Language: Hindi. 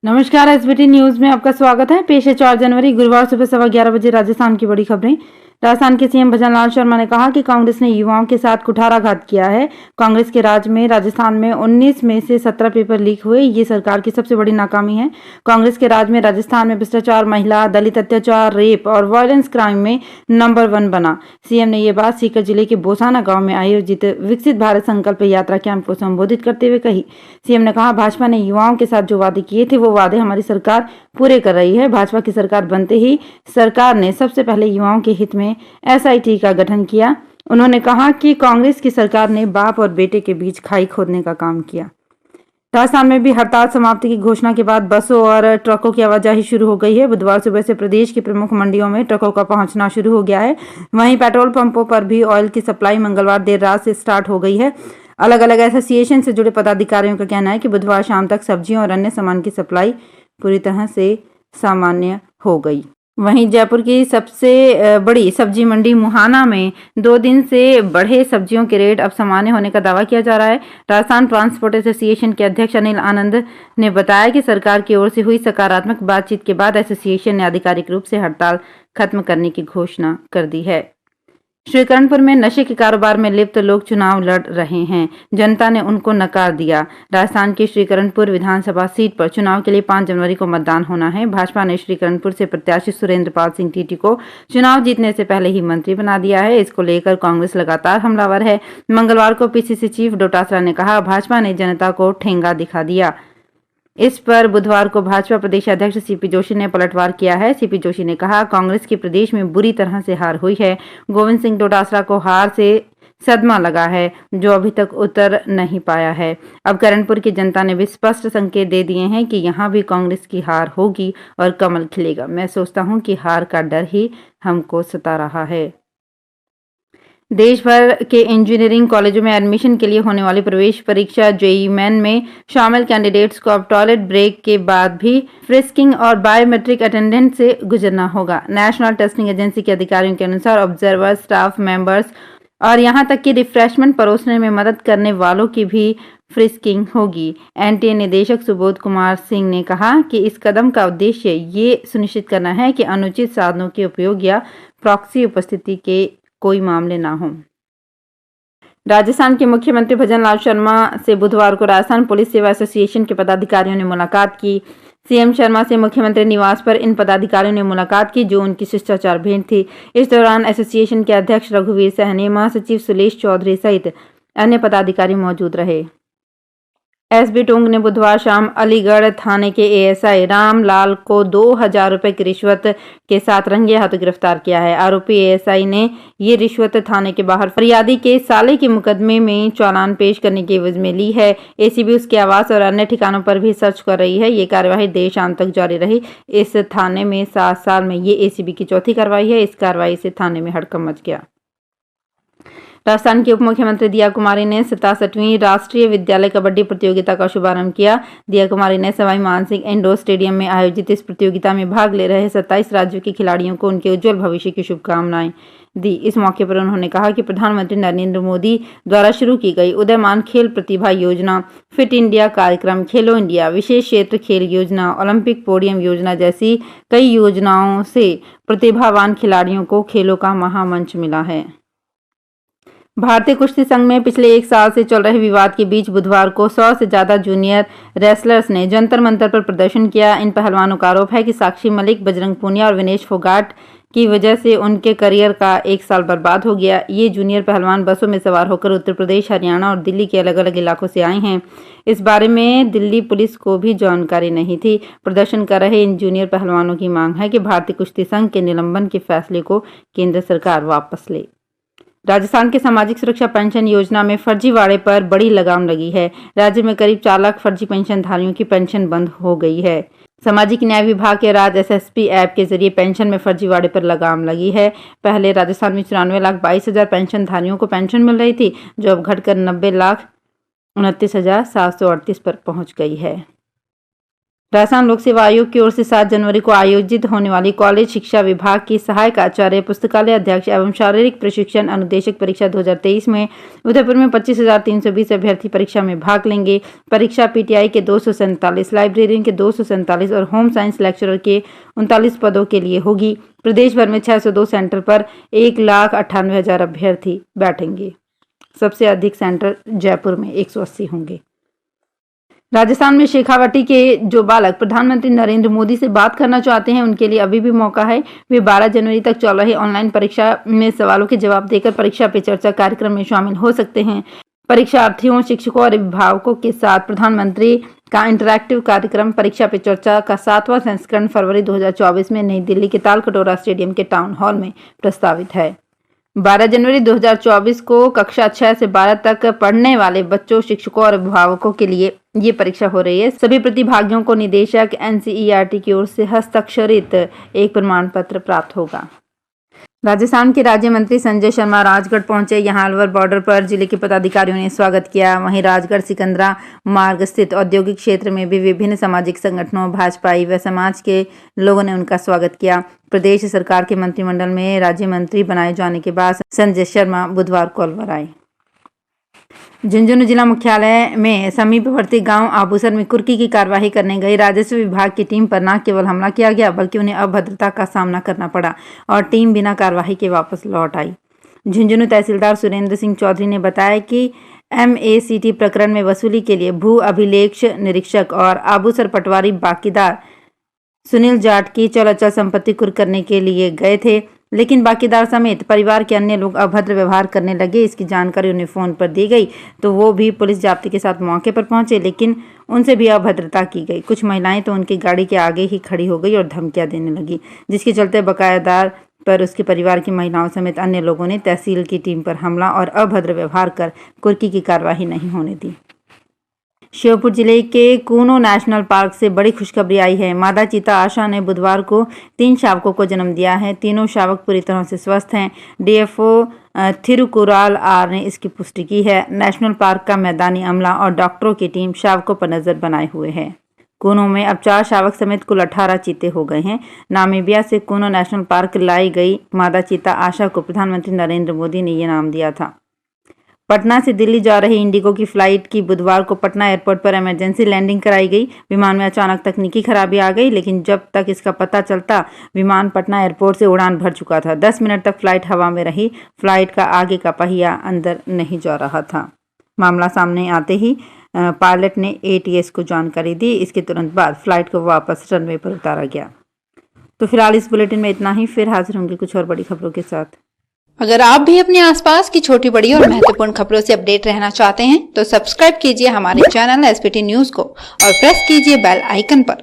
नमस्कार। एसबीटी न्यूज में आपका स्वागत है। पेश है 4 जनवरी गुरुवार सुबह 11:15 बजे राजस्थान की बड़ी खबरें। राजस्थान के सीएम भजनलाल शर्मा ने कहा कि कांग्रेस ने युवाओं के साथ कुठाराघात किया है। कांग्रेस के राज में राजस्थान में 19 में से 17 पेपर लीक हुए, ये सरकार की सबसे बड़ी नाकामी है। कांग्रेस के राज में राजस्थान में भ्रष्टाचार, महिला, दलित अत्याचार, रेप और वायलेंस क्राइम में नंबर 1 बना। सीएम ने ये बात सीकर जिले के बोसाना गांव में आयोजित विकसित भारत संकल्प यात्रा कैंप को संबोधित करते हुए कही। सीएम ने कहा, भाजपा ने युवाओं के साथ जो वादे किए थे वो वादे हमारी सरकार पूरे कर रही है। भाजपा की सरकार बनते ही सरकार ने सबसे पहले युवाओं के हित में एसआईटी का गठन किया। उन्होंने कहा कि कांग्रेस की सरकार ने बाप और बेटे के बीच खाई खोदने का काम किया। राजस्थान में भी हड़ताल समाप्ति की घोषणा के बाद बसों और ट्रकों की आवाजाही शुरू हो गई है। बुधवार सुबह से प्रदेश की प्रमुख मंडियों में ट्रकों का पहुंचना शुरू हो गया है। वहीं पेट्रोल पंपों पर भी ऑयल की सप्लाई मंगलवार देर रात से स्टार्ट हो गई है। अलग अलग एसोसिएशन से जुड़े पदाधिकारियों का कहना है कि बुधवार शाम तक सब्जियों और अन्य सामान की सप्लाई पूरी तरह से सामान्य हो गई। वहीं जयपुर की सबसे बड़ी सब्जी मंडी मुहाना में 2 दिन से बढ़े सब्जियों के रेट अब सामान्य होने का दावा किया जा रहा है। राजस्थान ट्रांसपोर्ट एसोसिएशन के अध्यक्ष अनिल आनंद ने बताया कि सरकार की ओर से हुई सकारात्मक बातचीत के बाद एसोसिएशन ने आधिकारिक रूप से हड़ताल खत्म करने की घोषणा कर दी है। श्रीकरणपुर में नशे के कारोबार में लिप्त लोग चुनाव लड़ रहे हैं। जनता ने उनको नकार दिया। राजस्थान की श्रीकरणपुर विधानसभा सीट पर चुनाव के लिए 5 जनवरी को मतदान होना है। भाजपा ने श्रीकरणपुर से प्रत्याशी सुरेंद्र पाल सिंह टीटी को चुनाव जीतने से पहले ही मंत्री बना दिया है। इसको लेकर कांग्रेस लगातार हमलावर है। मंगलवार को पीसीसी चीफ डोटासरा ने कहा, भाजपा ने जनता को ठेंगा दिखा दिया। इस पर बुधवार को भाजपा प्रदेश अध्यक्ष सीपी जोशी ने पलटवार किया है। सीपी जोशी ने कहा, कांग्रेस की प्रदेश में बुरी तरह से हार हुई है। गोविंद सिंह डोटासरा को हार से सदमा लगा है, जो अभी तक उतर नहीं पाया है। अब करणपुर की जनता ने भी स्पष्ट संकेत दे दिए हैं कि यहाँ भी कांग्रेस की हार होगी और कमल खिलेगा। मैं सोचता हूँ कि हार का डर ही हमको सता रहा है। देश भर के इंजीनियरिंग कॉलेजों में एडमिशन के लिए होने वाली प्रवेश परीक्षा जेईई मेन में शामिल कैंडिडेट्स को अब टॉयलेट ब्रेक के बाद भी फ्रिस्किंग और बायोमेट्रिक अटेंडेंस से गुजरना होगा। नेशनल टेस्टिंग एजेंसी के अधिकारियों के अनुसार ऑब्जर्वर, स्टाफ मेंबर्स और यहां तक कि रिफ्रेशमेंट परोसने में मदद करने वालों की भी फ्रिस्किंग होगी। एनटीए निदेशक सुबोध कुमार सिंह ने कहा कि इस कदम का उद्देश्य ये सुनिश्चित करना है कि अनुचित साधनों के उपयोग या प्रॉक्सी उपस्थिति के कोई मामले ना हो। राजस्थान के मुख्यमंत्री भजनलाल शर्मा से बुधवार को राजस्थान पुलिस सेवा एसोसिएशन के पदाधिकारियों ने मुलाकात की। सीएम शर्मा से मुख्यमंत्री निवास पर इन पदाधिकारियों ने मुलाकात की, जो उनकी शिष्टाचार भेंट थी। इस दौरान एसोसिएशन के अध्यक्ष रघुवीर सहनी, महासचिव सुलेश चौधरी सहित अन्य पदाधिकारी मौजूद रहे। एसबी टोंग ने बुधवार शाम अलीगढ़ थाने के एएसआई रामलाल को 2000 रुपए की रिश्वत के साथ रंगे हाथों गिरफ्तार किया है। आरोपी एएसआई ने ये रिश्वत थाने के बाहर फरियादी के साले के मुकदमे में चालान पेश करने की एवज में ली है। एसीबी उसके आवास और अन्य ठिकानों पर भी सर्च कर रही है। ये कार्यवाही देर शाम तक जारी रही। इस थाने में 7 साल में ये एसीबी की चौथी कार्रवाई है। इस कार्रवाई से थाने में हड़कंप मच गया। राजस्थान की उप मुख्यमंत्री दिया कुमारी ने 67वीं राष्ट्रीय विद्यालय कबड्डी प्रतियोगिता का शुभारंभ किया। दिया कुमारी ने सवाई मानसिंह इंडोर स्टेडियम में आयोजित इस प्रतियोगिता में भाग ले रहे 27 राज्यों के खिलाड़ियों को उनके उज्जवल भविष्य की शुभकामनाएं दी। इस मौके पर उन्होंने कहा कि प्रधानमंत्री नरेंद्र मोदी द्वारा शुरू की गई उदयमान खेल प्रतिभा योजना, फिट इंडिया कार्यक्रम, खेलो इंडिया, विशेष क्षेत्र खेल योजना, ओलंपिक पोडियम योजना जैसी कई योजनाओं से प्रतिभावान खिलाड़ियों को खेलों का महामंच मिला है। भारतीय कुश्ती संघ में पिछले 1 साल से चल रहे विवाद के बीच बुधवार को 100 से ज्यादा जूनियर रेसलर्स ने जंतर मंतर पर प्रदर्शन किया। इन पहलवानों का आरोप है कि साक्षी मलिक, बजरंग पूनिया और विनेश फोगाट की वजह से उनके करियर का 1 साल बर्बाद हो गया। ये जूनियर पहलवान बसों में सवार होकर उत्तर प्रदेश, हरियाणा और दिल्ली के अलग अलग इलाकों से आए हैं। इस बारे में दिल्ली पुलिस को भी जानकारी नहीं थी। प्रदर्शन कर रहे इन जूनियर पहलवानों की मांग है कि भारतीय कुश्ती संघ के निलंबन के फैसले को केंद्र सरकार वापस ले। राजस्थान के सामाजिक सुरक्षा पेंशन योजना में फर्जीवाड़े पर बड़ी लगाम लगी है। राज्य में करीब 4 लाख फर्जी पेंशनधारियों की पेंशन बंद हो गई है। सामाजिक न्याय विभाग के राज एसएसपी ऐप के जरिए पेंशन में फर्जीवाड़े पर लगाम लगी है। पहले राजस्थान में 94,22,000 पेंशनधारियों को पेंशन मिल रही थी, जो अब घटकर 90,29,738 पर पहुंच गई है। राजस्थान लोक सेवा आयोग की ओर से 7 जनवरी को आयोजित होने वाली कॉलेज शिक्षा विभाग की सहायक आचार्य, पुस्तकालय अध्यक्ष एवं शारीरिक प्रशिक्षण अनुदेशक परीक्षा 2023 में उदयपुर में 25,320 अभ्यर्थी परीक्षा में भाग लेंगे। परीक्षा पीटीआई के 247, लाइब्रेरियन के 247 और होम साइंस लेक्चरर के 39 पदों के लिए होगी। प्रदेश भर में 602 सेंटर पर 1,98,000 अभ्यर्थी बैठेंगे। सबसे अधिक सेंटर जयपुर में 180 होंगे। राजस्थान में शेखावटी के जो बालक प्रधानमंत्री नरेंद्र मोदी से बात करना चाहते हैं, उनके लिए अभी भी मौका है। वे 12 जनवरी तक चल रही ऑनलाइन परीक्षा में सवालों के जवाब देकर परीक्षा पे चर्चा कार्यक्रम में शामिल हो सकते हैं। परीक्षार्थियों, शिक्षकों और अभिभावकों के साथ प्रधानमंत्री का इंटरैक्टिव कार्यक्रम परीक्षा पे चर्चा का 7वां संस्करण फरवरी 2024 में नई दिल्ली के तालकटोरा स्टेडियम के टाउन हॉल में प्रस्तावित है। 12 जनवरी 2024 को कक्षा 6 से 12 तक पढ़ने वाले बच्चों, शिक्षकों और अभिभावकों के लिए ये परीक्षा हो रही है। सभी प्रतिभागियों को निदेशक NCERT की ओर से हस्ताक्षरित एक प्रमाण पत्र प्राप्त होगा। राजस्थान के राज्य मंत्री संजय शर्मा राजगढ़ पहुंचे। यहां अलवर बॉर्डर पर जिले के पदाधिकारियों ने स्वागत किया। वहीं राजगढ़ सिकंदरा मार्ग स्थित औद्योगिक क्षेत्र में भी विभिन्न सामाजिक संगठनों, भाजपाई व समाज के लोगों ने उनका स्वागत किया। प्रदेश सरकार के मंत्रिमंडल में राज्य मंत्री बनाए जाने के बाद संजय शर्मा बुधवार को अलवर आए। झुंझुनू जिला मुख्यालय में समीपवर्ती गांव आबूसर में कुर्की की कार्यवाही करने गई राजस्व विभाग की टीम पर न केवल हमला किया गया, बल्कि उन्हें अभद्रता का सामना करना पड़ा और टीम बिना कार्यवाही के वापस लौट आई। झुंझुनू तहसीलदार सुरेंद्र सिंह चौधरी ने बताया कि MACT प्रकरण में वसूली के लिए भू अभिलेख निरीक्षक और आबूसर पटवारी बाकीदार सुनील जाट की चल अचल संपत्ति कुर्क करने के लिए गए थे, लेकिन बाकीदार समेत परिवार के अन्य लोग अभद्र व्यवहार करने लगे। इसकी जानकारी उन्हें फोन पर दी गई तो वो भी पुलिस जाब्ते के साथ मौके पर पहुंचे, लेकिन उनसे भी अभद्रता की गई। कुछ महिलाएं तो उनकी गाड़ी के आगे ही खड़ी हो गई और धमकियां देने लगी, जिसके चलते बकायादार पर उसके परिवार की महिलाओं समेत अन्य लोगों ने तहसील की टीम पर हमला और अभद्र व्यवहार कर कुर्की की कार्यवाही नहीं होने दी। श्योपुर जिले के कूनो नेशनल पार्क से बड़ी खुशखबरी आई है। मादा चीता आशा ने बुधवार को 3 शावकों को जन्म दिया है। तीनों शावक पूरी तरह से स्वस्थ हैं। DFO थिरुकुराल R ने इसकी पुष्टि की है। नेशनल पार्क का मैदानी अमला और डॉक्टरों की टीम शावकों पर नजर बनाए हुए है। कूनो में अब 4 शावक समेत कुल 18 चीते हो गए हैं। नामीबिया से कूनो नेशनल पार्क लाई गई मादा चीता आशा को प्रधानमंत्री नरेंद्र मोदी ने ये नाम दिया था। पटना से दिल्ली जा रही इंडिगो की फ्लाइट की बुधवार को पटना एयरपोर्ट पर इमरजेंसी लैंडिंग कराई गई। विमान में अचानक तकनीकी खराबी आ गई, लेकिन जब तक इसका पता चलता विमान पटना एयरपोर्ट से उड़ान भर चुका था। 10 मिनट तक फ्लाइट हवा में रही। फ्लाइट का आगे का पहिया अंदर नहीं जा रहा था। मामला सामने आते ही पायलट ने ATS को जानकारी दी। इसके तुरंत बाद फ्लाइट को वापस रनवे पर उतारा गया। तो फिलहाल इस बुलेटिन में इतना ही। फिर हाजिर होंगे कुछ और बड़ी खबरों के साथ। अगर आप भी अपने आसपास की छोटी बड़ी और महत्वपूर्ण खबरों से अपडेट रहना चाहते हैं तो सब्सक्राइब कीजिए हमारे चैनल SPT न्यूज को और प्रेस कीजिए बेल आइकन पर।